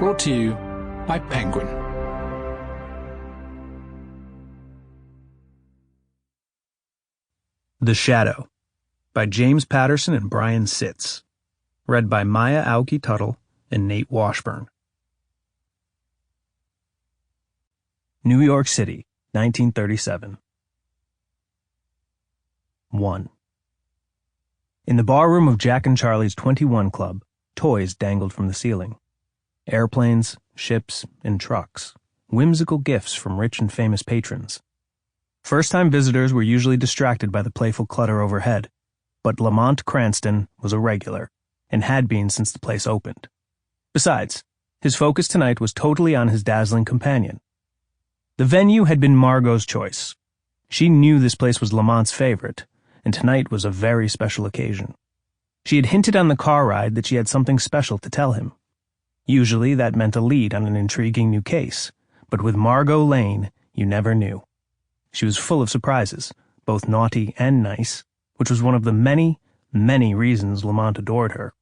Brought to you by Penguin. The Shadow by James Patterson and Brian Sitz. Read by Maya Aoki Tuttle and Nate Washburn. New York City, 1937. 1. In the barroom of Jack and Charlie's 21 Club, toys dangled from the ceiling. Airplanes, ships, and trucks. Whimsical gifts from rich and famous patrons. First-time visitors were usually distracted by the playful clutter overhead, but Lamont Cranston was a regular, and had been since the place opened. Besides, his focus tonight was totally on his dazzling companion. The venue had been Margot's choice. She knew this place was Lamont's favorite, and tonight was a very special occasion. She had hinted on the car ride that she had something special to tell him. Usually that meant a lead on an intriguing new case, but with Margo Lane, you never knew. She was full of surprises, both naughty and nice, which was one of the many, many reasons Lamont adored her.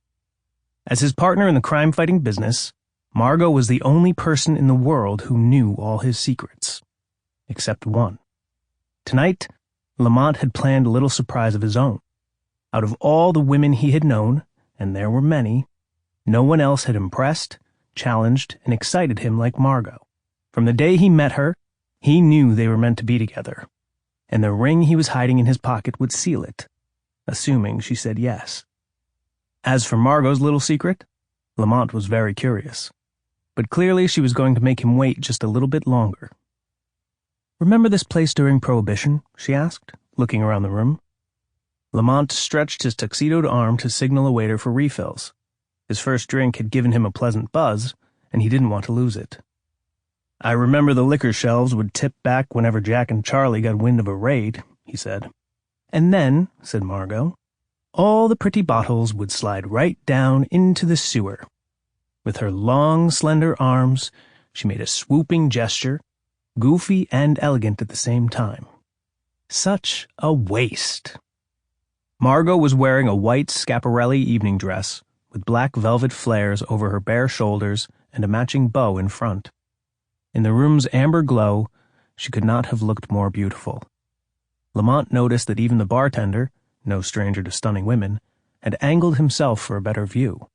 As his partner in the crime-fighting business, Margo was the only person in the world who knew all his secrets. Except one. Tonight, Lamont had planned a little surprise of his own. Out of all the women he had known, and there were many, no one else had impressed, challenged, and excited him like Margo. From the day he met her, he knew they were meant to be together, and the ring he was hiding in his pocket would seal it, assuming she said yes. As for Margot's little secret, Lamont was very curious, but clearly she was going to make him wait just a little bit longer. "Remember this place during Prohibition?" she asked, looking around the room. Lamont stretched his tuxedoed arm to signal a waiter for refills. His first drink had given him a pleasant buzz, and he didn't want to lose it. "I remember the liquor shelves would tip back whenever Jack and Charlie got wind of a raid," he said. "And then," said Margo, "all the pretty bottles would slide right down into the sewer." With her long, slender arms, she made a swooping gesture, goofy and elegant at the same time. Such a waste. Margo was wearing a white Schiaparelli evening dress with black velvet flares over her bare shoulders and a matching bow in front. In the room's amber glow, she could not have looked more beautiful. Lamont noticed that even the bartender, no stranger to stunning women, had angled himself for a better view.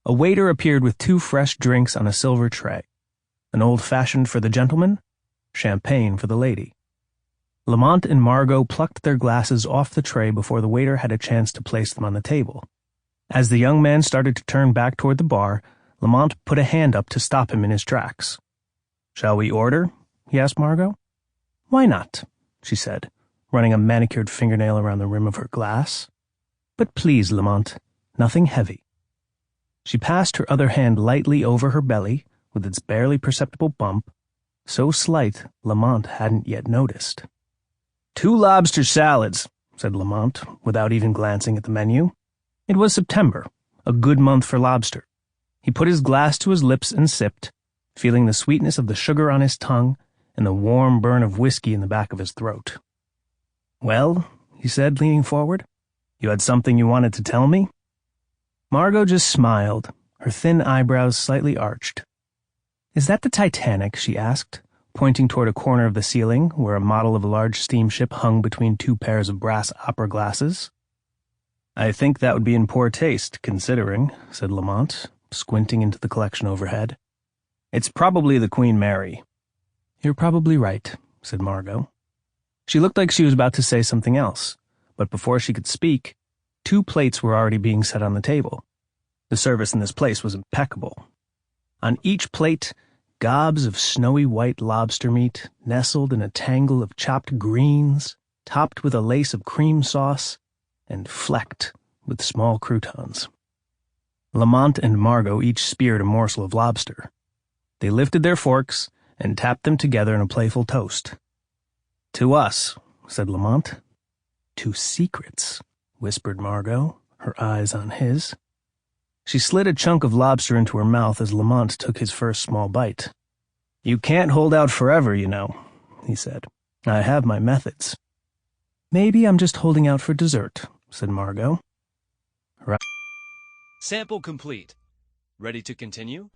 A waiter appeared with 2 fresh drinks on a silver tray. An old-fashioned for the gentleman, champagne for the lady. Lamont and Margo plucked their glasses off the tray before the waiter had a chance to place them on the table. As the young man started to turn back toward the bar, Lamont put a hand up to stop him in his tracks. "Shall we order?" he asked Margo. "Why not?" she said, running a manicured fingernail around the rim of her glass. "But please, Lamont, nothing heavy." She passed her other hand lightly over her belly, with its barely perceptible bump, so slight Lamont hadn't yet noticed. "2 lobster salads," said Lamont, without even glancing at the menu. It was September, a good month for lobster. He put his glass to his lips and sipped, feeling the sweetness of the sugar on his tongue and the warm burn of whiskey in the back of his throat. "Well," he said, leaning forward, "you had something you wanted to tell me?" Margo just smiled, her thin eyebrows slightly arched. "Is that the Titanic?" she asked, pointing toward a corner of the ceiling where a model of a large steamship hung between 2 pairs of brass opera glasses. "I think that would be in poor taste, considering," said Lamont, squinting into the collection overhead. "It's probably the Queen Mary." "You're probably right," said Margo. She looked like she was about to say something else, but before she could speak, 2 plates were already being set on the table. The service in this place was impeccable. On each plate, gobs of snowy white lobster meat nestled in a tangle of chopped greens, topped with a lace of cream sauce, and flecked with small croutons. Lamont and Margo each speared a morsel of lobster. They lifted their forks and tapped them together in a playful toast. "To us," said Lamont. "To secrets," whispered Margo, her eyes on his. She slid a chunk of lobster into her mouth as Lamont took his first small bite. "You can't hold out forever, you know," he said. "I have my methods." "Maybe I'm just holding out for dessert," said Margo. Sample complete. Ready to continue?